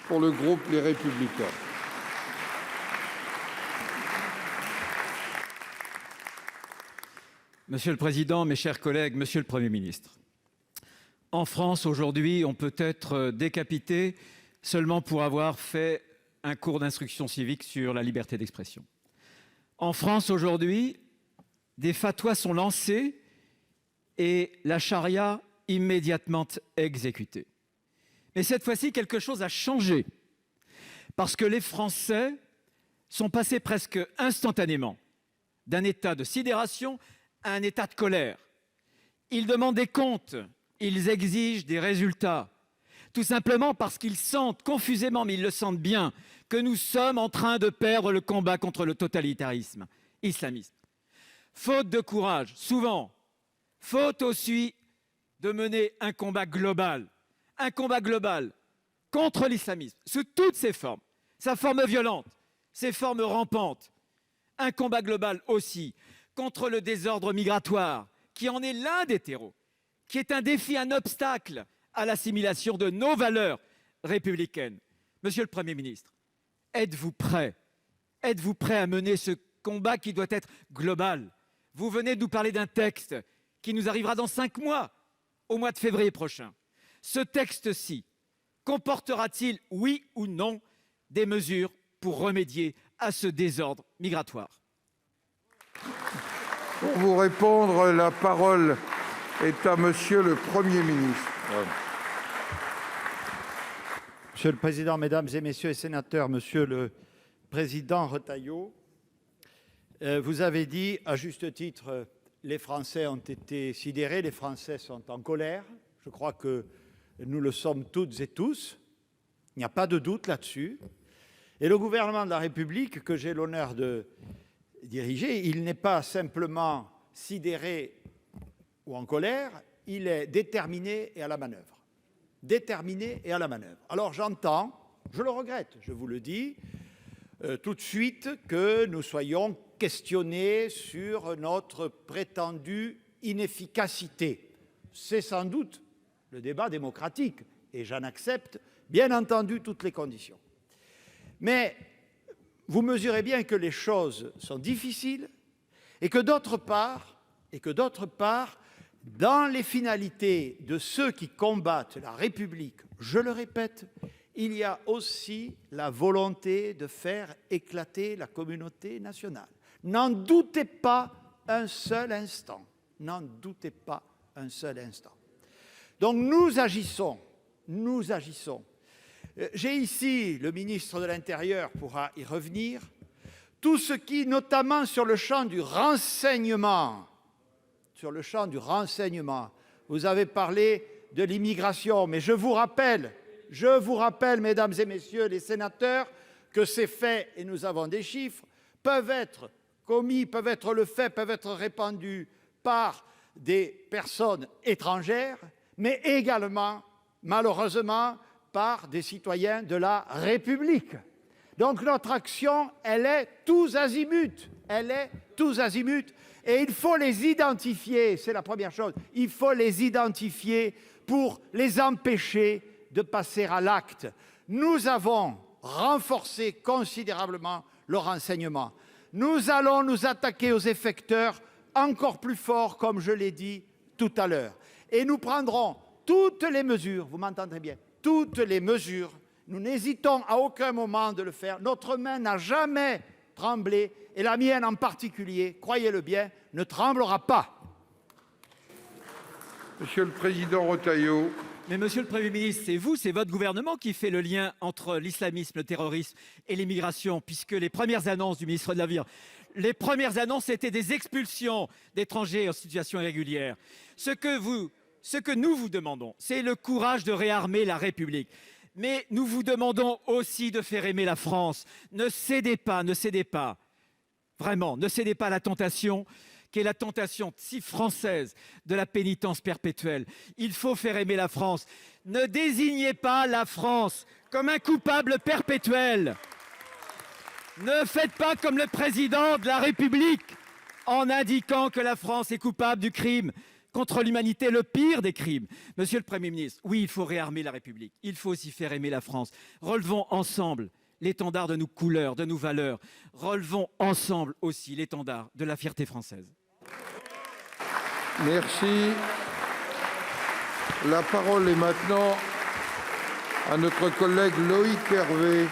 pour le groupe Les Républicains. Monsieur le Président, mes chers collègues, Monsieur le Premier ministre, en France, aujourd'hui, on peut être décapité seulement pour avoir fait un cours d'instruction civique sur la liberté d'expression. En France, aujourd'hui, des fatwas sont lancés et la charia immédiatement exécutée. Mais cette fois-ci, quelque chose a changé, parce que les Français sont passés presque instantanément d'un état de sidération à un état de colère. Ils demandent des comptes, ils exigent des résultats, tout simplement parce qu'ils sentent confusément, mais ils le sentent bien, que nous sommes en train de perdre le combat contre le totalitarisme islamiste. Faute de courage, souvent, faute aussi de mener un combat global contre l'islamisme, sous toutes ses formes, sa forme violente, ses formes rampantes. Un combat global aussi contre le désordre migratoire, qui en est l'un des terreaux, qui est un défi, un obstacle à l'assimilation de nos valeurs républicaines. Monsieur le Premier ministre, êtes-vous prêt à mener ce combat qui doit être global? Vous venez de nous parler d'un texte qui nous arrivera dans 5 mois, au mois de février prochain. Ce texte-ci comportera-t-il, oui ou non, des mesures pour remédier à ce désordre migratoire? Pour vous répondre, la parole est à Monsieur le Premier ministre. Monsieur le Président, Mesdames et Messieurs les sénateurs, Monsieur le Président Retailleau, vous avez dit, à juste titre, les Français ont été sidérés, les Français sont en colère. Je crois que nous le sommes toutes et tous. Il n'y a pas de doute là-dessus. Et le gouvernement de la République, que j'ai l'honneur de diriger, il n'est pas simplement sidéré ou en colère, il est déterminé et à la manœuvre. Déterminé et à la manœuvre. Alors j'entends, je le regrette, je vous le dis, tout de suite que nous soyons questionnés sur notre prétendue inefficacité. C'est sans doute le débat démocratique et j'en accepte bien entendu toutes les conditions. Mais vous mesurez bien que les choses sont difficiles et que d'autre part, dans les finalités de ceux qui combattent la République, je le répète, il y a aussi la volonté de faire éclater la communauté nationale. N'en doutez pas un seul instant. N'en doutez pas un seul instant. Donc nous agissons. J'ai ici, le ministre de l'Intérieur pourra y revenir, tout ce qui, notamment sur le champ du renseignement, vous avez parlé de l'immigration, mais je vous rappelle, mesdames et messieurs les sénateurs, que ces faits, et nous avons des chiffres, peuvent être commis, peuvent être répandus par des personnes étrangères, mais également, malheureusement, par des citoyens de la République. Donc notre action, elle est tous azimuts. Et il faut les identifier, c'est la première chose. Il faut les identifier pour les empêcher de passer à l'acte. Nous avons renforcé considérablement le renseignement. Nous allons nous attaquer aux effecteurs encore plus fort, comme je l'ai dit tout à l'heure. Et nous prendrons toutes les mesures, vous m'entendrez bien, toutes les mesures, nous n'hésitons à aucun moment de le faire. Notre main n'a jamais tremblé, et la mienne en particulier, croyez-le bien, ne tremblera pas. Monsieur le Président Retailleau. Mais Monsieur le Premier ministre, c'est votre gouvernement qui fait le lien entre l'islamisme, le terrorisme et l'immigration, puisque les premières annonces du ministre de l'Intérieur, les premières annonces étaient des expulsions d'étrangers en situation irrégulière. Ce que nous vous demandons, c'est le courage de réarmer la République. Mais nous vous demandons aussi de faire aimer la France. Ne cédez pas. Vraiment, ne cédez pas à la tentation qui est la tentation si française de la pénitence perpétuelle. Il faut faire aimer la France. Ne désignez pas la France comme un coupable perpétuel. Ne faites pas comme le président de la République en indiquant que la France est coupable du crime contre l'humanité, le pire des crimes. Monsieur le Premier ministre, oui, il faut réarmer la République. Il faut aussi faire aimer la France. Relevons ensemble l'étendard de nos couleurs, de nos valeurs. Relevons ensemble aussi l'étendard de la fierté française. Merci. La parole est maintenant à notre collègue Loïc Hervé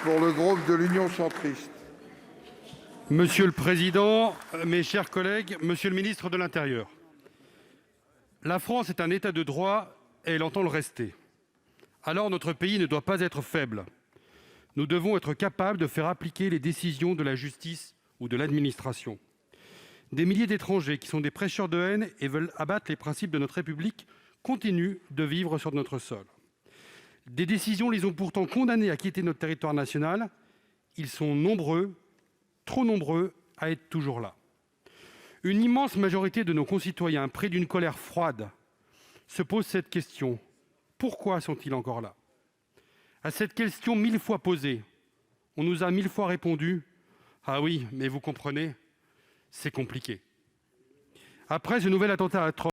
pour le groupe de l'Union centriste. Monsieur le Président, mes chers collègues, Monsieur le ministre de l'Intérieur, la France est un État de droit et elle entend le rester. Alors notre pays ne doit pas être faible. Nous devons être capables de faire appliquer les décisions de la justice ou de l'administration. Des milliers d'étrangers qui sont des prêcheurs de haine et veulent abattre les principes de notre République continuent de vivre sur notre sol. Des décisions les ont pourtant condamnés à quitter notre territoire national. Ils sont nombreux, trop nombreux, à être toujours là. Une immense majorité de nos concitoyens, pris d'une colère froide, se posent cette question. Pourquoi sont-ils encore là? À cette question 1000 fois posée, on nous a 1000 fois répondu « Ah oui, mais vous comprenez, c'est compliqué ». Après ce nouvel attentat atroce,